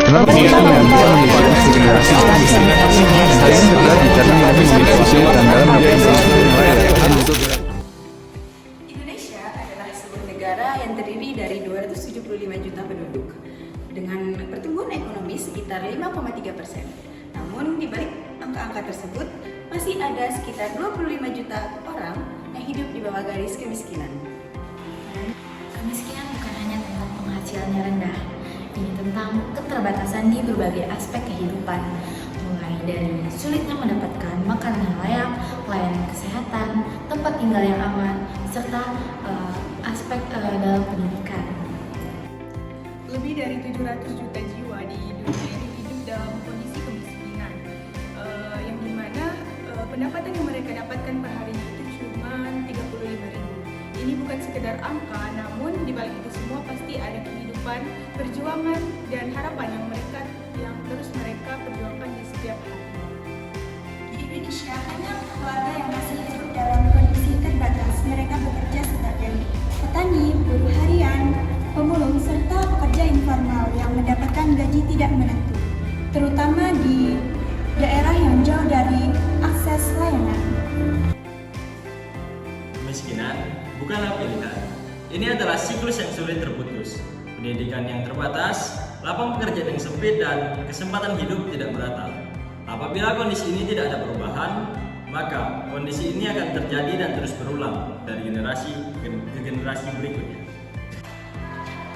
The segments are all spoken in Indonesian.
pendidikan yang bisa menjadi generasi hal ini terjadi karena kami memiliki kesulitan dalam Indonesia adalah sebuah negara yang terdiri dari 275 juta penduduk dengan pertumbuhan ekonomi sekitar 5,3%. Namun di balik angka-angka tersebut masih ada sekitar 25 juta orang yang hidup di bawah garis kemiskinan. Kemiskinan bukan hanya tentang penghasilannya rendah, ini tentang keterbatasan di berbagai aspek kehidupan, mulai dari sulitnya mendapatkan makanan yang layak, pelayanan kesehatan, tempat tinggal yang aman, serta aspek dalam pendidikan. Lebih dari 700 juta jiwa di dunia ini hidup dalam kondisi kemiskinan, yang dimana pendapatan yang mereka dapatkan per hari itu cuma 35.000. Ini bukan sekedar angka, namun di balik itu semua pasti ada kehidupan, perjuangan, dan harapan yang terus mereka perjuangkan di setiap hari. Di Indonesia, hanya keluarga yang masih hidup dalam kondisi terbatas. Mereka bekerja sebagai petani, buruh harian, pemulung, serta pekerja informal yang mendapatkan gaji tidak menentu, terutama di daerah yang jauh dari akses layanan. Kemiskinan bukanlah pilihan. Ini adalah siklus yang sulit terputus. Pendidikan yang terbatas, lapangan pekerjaan yang sempit, dan kesempatan hidup tidak merata. Apabila kondisi ini tidak ada perubahan, maka kondisi ini akan terjadi dan terus berulang dari generasi ke generasi berikutnya.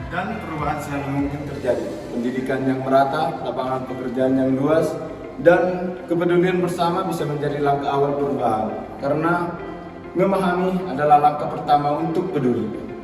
Dan perubahan selalu mungkin terjadi. Pendidikan yang merata, lapangan pekerjaan yang luas, dan kepedulian bersama bisa menjadi langkah awal perubahan. Karena memahami adalah langkah pertama untuk peduli.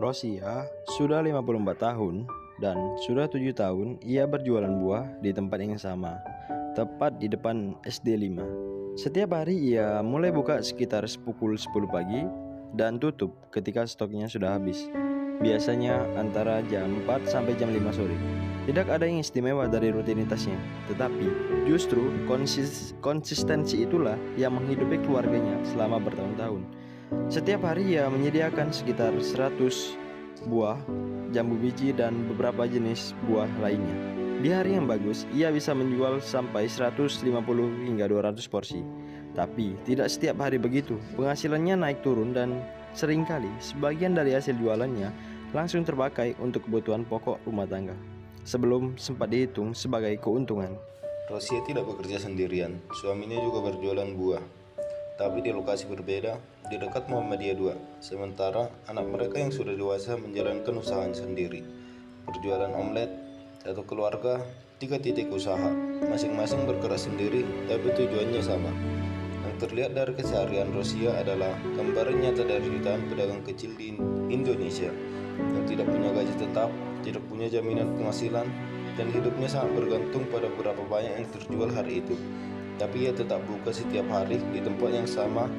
Rosia sudah 54 tahun dan sudah 7 tahun ia berjualan buah di tempat yang sama, tepat di depan SD 5. Setiap hari ia mulai buka sekitar pukul 10 pagi dan tutup ketika stoknya sudah habis. Biasanya antara jam 4 sampai jam 5 sore. Tidak ada yang istimewa dari rutinitasnya, tetapi justru konsistensi itulah yang menghidupi keluarganya selama bertahun-tahun. Setiap hari ia menyediakan sekitar 100 buah, jambu biji, dan beberapa jenis buah lainnya. Di hari yang bagus, ia bisa menjual sampai 150 hingga 200 porsi. Tapi tidak setiap hari begitu. Penghasilannya naik turun dan seringkali sebagian dari hasil jualannya langsung terpakai untuk kebutuhan pokok rumah tangga, sebelum sempat dihitung sebagai keuntungan. Rosia tidak bekerja sendirian, suaminya juga berjualan buah, tapi di lokasi berbeda, di dekat Muhammadiyah 2. Sementara anak mereka yang sudah dewasa menjalankan usahanya sendiri. Berjualan omelet, satu keluarga, 3 titik usaha, masing-masing bergerak sendiri, tapi tujuannya sama. Yang terlihat dari keseharian Rosia adalah gambaran nyata dari jutaan pedagang kecil di Indonesia yang tidak punya gaji tetap, tidak punya jaminan penghasilan, dan hidupnya sangat bergantung pada berapa banyak yang terjual hari itu. Tapi ia tetap buka setiap hari di tempat yang sama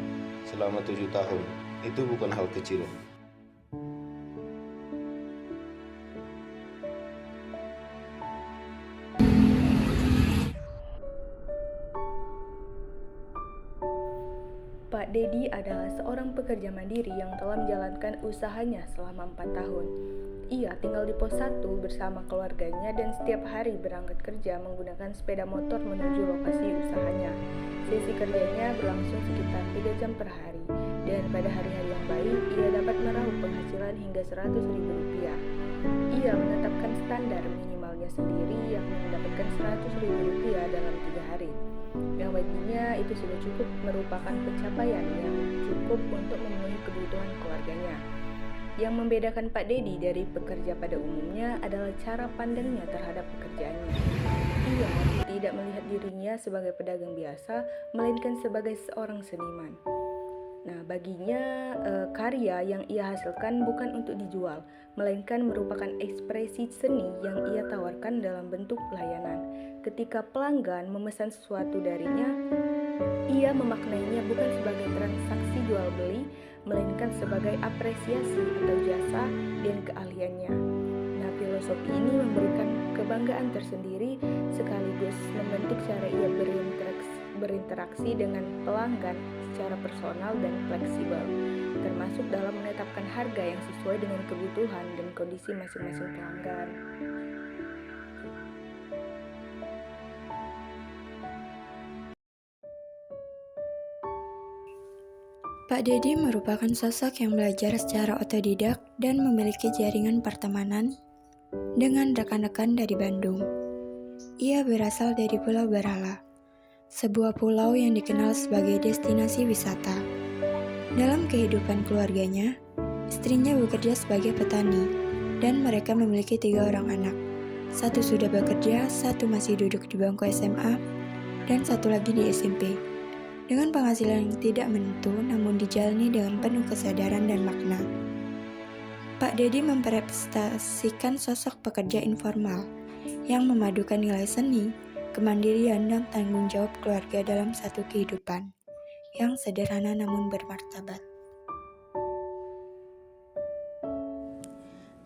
selama 7 tahun. Itu bukan hal kecil. Pak Dedi adalah seorang pekerja mandiri yang telah menjalankan usahanya selama 4 tahun. Ia tinggal di pos 1 bersama keluarganya dan setiap hari berangkat kerja menggunakan sepeda motor menuju lokasi usahanya. Sesi kerjanya berlangsung sekitar 3 jam per hari, dan pada hari-hari yang baik ia dapat meraup penghasilan hingga Rp100.000. Ia menetapkan standar minimalnya sendiri yang mendapatkan Rp100.000 dalam 3 hari. Yang baginya itu sudah cukup merupakan pencapaian yang cukup untuk memenuhi kebutuhan keluarganya. Yang membedakan Pak Dedi dari pekerja pada umumnya adalah cara pandangnya terhadap pekerjaannya. Ia tidak melihat dirinya sebagai pedagang biasa, melainkan sebagai seorang seniman. Nah, baginya karya yang ia hasilkan bukan untuk dijual, melainkan merupakan ekspresi seni yang ia tawarkan dalam bentuk layanan. Ketika pelanggan memesan sesuatu darinya, ia memaknainya bukan sebagai transaksi jual beli, melainkan sebagai apresiasi atau jasa dan keahliannya. Nah, filosofi ini memberikan kebanggaan tersendiri sekaligus membentuk cara ia berinteraksi dengan pelanggan secara personal dan fleksibel, termasuk dalam menetapkan harga yang sesuai dengan kebutuhan dan kondisi masing-masing pelanggan. Pak Dedi merupakan sosok yang belajar secara otodidak dan memiliki jaringan pertemanan dengan rekan-rekan dari Bandung. Ia berasal dari Pulau Berhala, sebuah pulau yang dikenal sebagai destinasi wisata. Dalam kehidupan keluarganya, istrinya bekerja sebagai petani dan mereka memiliki 3 orang anak. 1 sudah bekerja, 1 masih duduk di bangku SMA, dan 1 lagi di SMP. Dengan penghasilan yang tidak menentu namun dijalani dengan penuh kesadaran dan makna. Pak Dedi mempresentasikan sosok pekerja informal yang memadukan nilai seni, kemandirian, dan tanggung jawab keluarga dalam satu kehidupan yang sederhana namun bermartabat.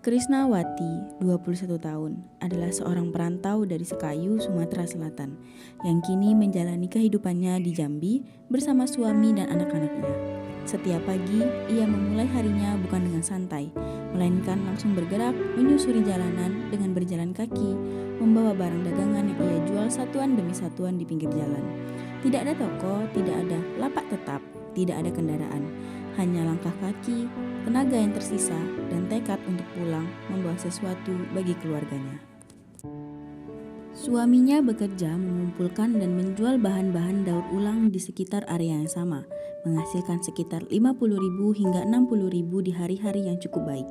Krisnawati, 21 tahun, adalah seorang perantau dari Sekayu, Sumatera Selatan, yang kini menjalani kehidupannya di Jambi bersama suami dan anak-anaknya. Setiap pagi, ia memulai harinya bukan dengan santai, melainkan langsung bergerak menyusuri jalanan dengan berjalan kaki, membawa barang dagangan yang ia jual satuan demi satuan di pinggir jalan. Tidak ada toko, tidak ada lapak tetap, tidak ada kendaraan, hanya langkah kaki, tenaga yang tersisa, dan tekad untuk pulang membawa sesuatu bagi keluarganya. Suaminya bekerja mengumpulkan dan menjual bahan-bahan daur ulang di sekitar area yang sama, menghasilkan sekitar 50.000 hingga 60.000 di hari-hari yang cukup baik.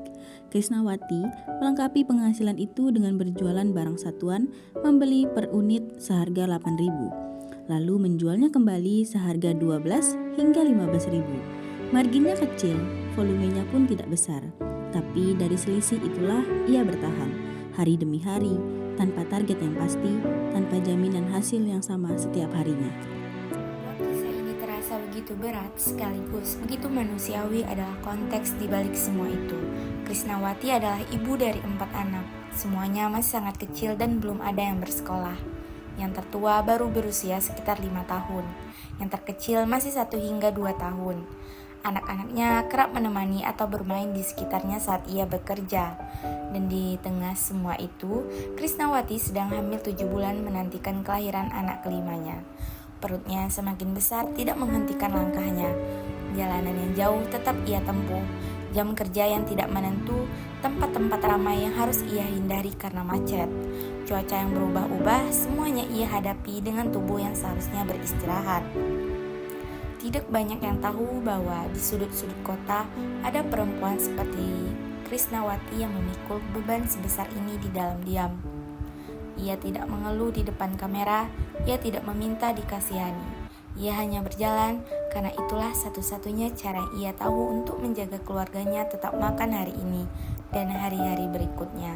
Krisnawati melengkapi penghasilan itu dengan berjualan barang satuan, membeli per unit seharga 8.000, lalu menjualnya kembali seharga 12 hingga 15.000. Marginnya kecil, volumenya pun tidak besar, tapi dari selisih itulah ia bertahan, hari demi hari, tanpa target yang pasti, tanpa jaminan hasil yang sama setiap harinya. Kisah ini terasa begitu berat, sekaligus begitu manusiawi adalah konteks di balik semua itu. Krisnawati adalah ibu dari 4 anak, semuanya masih sangat kecil dan belum ada yang bersekolah. Yang tertua baru berusia sekitar 5 tahun, yang terkecil masih 1 hingga 2 tahun. Anak-anaknya kerap menemani atau bermain di sekitarnya saat ia bekerja. Dan di tengah semua itu, Krisnawati sedang hamil 7 bulan menantikan kelahiran anak kelimanya. Perutnya semakin besar tidak menghentikan langkahnya. Jalanan yang jauh tetap ia tempuh. Jam kerja yang tidak menentu, tempat-tempat ramai yang harus ia hindari karena macet. Cuaca yang berubah-ubah, semuanya ia hadapi dengan tubuh yang seharusnya beristirahat. Tidak banyak yang tahu bahwa di sudut-sudut kota ada perempuan seperti Krisnawati yang memikul beban sebesar ini di dalam diam. Ia tidak mengeluh di depan kamera, ia tidak meminta dikasihani. Ia hanya berjalan karena itulah satu-satunya cara ia tahu untuk menjaga keluarganya tetap makan hari ini dan hari-hari berikutnya.